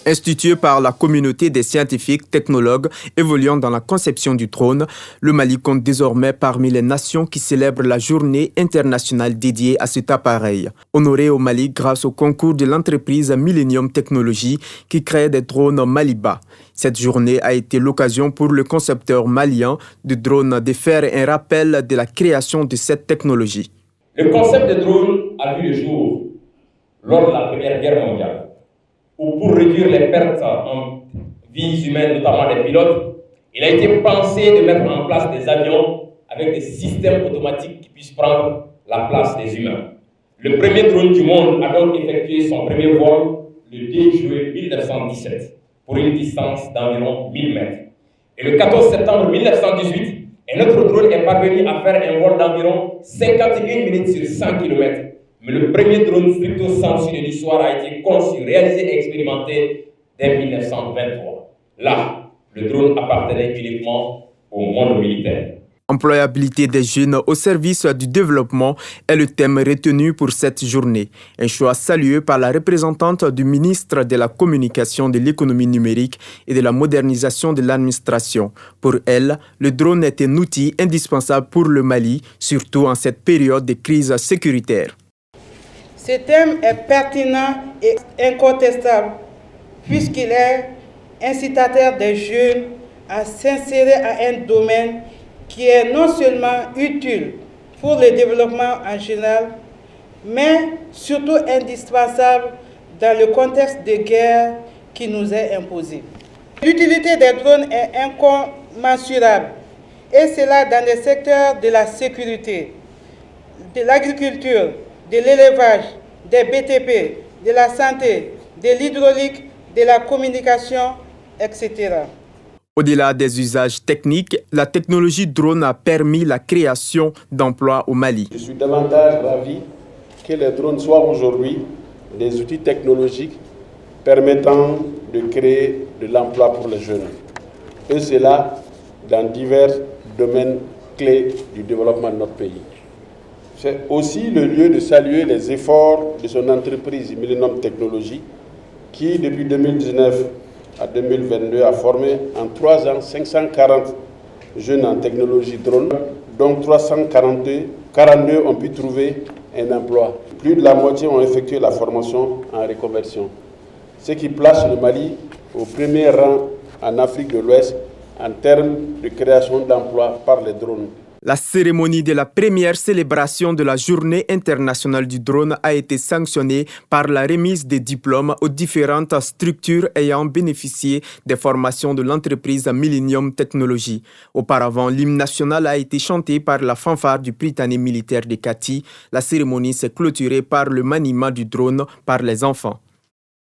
Institué par la communauté des scientifiques technologues évoluant dans la conception du drone, le Mali compte désormais parmi les nations qui célèbrent la journée internationale dédiée à cet appareil. Honoré au Mali grâce au concours de l'entreprise Millennium Technology qui crée des drones Maliba. Cette journée a été l'occasion pour le concepteur malien de drones de faire un rappel de la création de cette technologie. Le concept de drone a vu le jour lors de la Première Guerre mondiale, où pour réduire les pertes en vies humaines, notamment des pilotes, il a été pensé de mettre en place des avions avec des systèmes automatiques qui puissent prendre la place des humains. Le premier drone du monde a donc effectué son premier vol le 2 juillet 1917 pour une distance d'environ 1000 mètres. Et le 14 septembre 1918, un autre drone est parvenu à faire un vol d'environ 51 minutes sur 100 km. Mais le premier drone stricto sensu de l'histoire a été conçu, réalisé et expérimenté dès 1923. Là, le drone appartenait uniquement au monde militaire. Employabilité des jeunes au service du développement est le thème retenu pour cette journée. Un choix salué par la représentante du ministre de la Communication, de l'économie numérique et de la modernisation de l'administration. Pour elle, le drone est un outil indispensable pour le Mali, surtout en cette période de crise sécuritaire. Ce thème est pertinent et incontestable puisqu'il est incitateur des jeunes à s'insérer à un domaine qui est non seulement utile pour le développement en général, mais surtout indispensable dans le contexte de guerre qui nous est imposé. L'utilité des drones est incommensurable, et cela dans les secteurs de la sécurité, de l'agriculture, de l'élevage, des BTP, de la santé, de l'hydraulique, de la communication, etc. Au-delà des usages techniques, la technologie drone a permis la création d'emplois au Mali. Je suis davantage ravi que les drones soient aujourd'hui des outils technologiques permettant de créer de l'emploi pour les jeunes. Et cela dans divers domaines clés du développement de notre pays. C'est aussi le lieu de saluer les efforts de son entreprise Millennium Technology qui, depuis 2019 à 2022, a formé en 3 ans 540 jeunes en technologie drone, dont 342 ont pu trouver un emploi. Plus de la moitié ont effectué la formation en reconversion, ce qui place le Mali au premier rang en Afrique de l'Ouest en termes de création d'emplois par les drones. La cérémonie de la première célébration de la Journée internationale du drone a été sanctionnée par la remise des diplômes aux différentes structures ayant bénéficié des formations de l'entreprise Millennium Technology. Auparavant, l'hymne national a été chanté par la fanfare du Prytanée militaire de Kati. La cérémonie s'est clôturée par le maniement du drone par les enfants.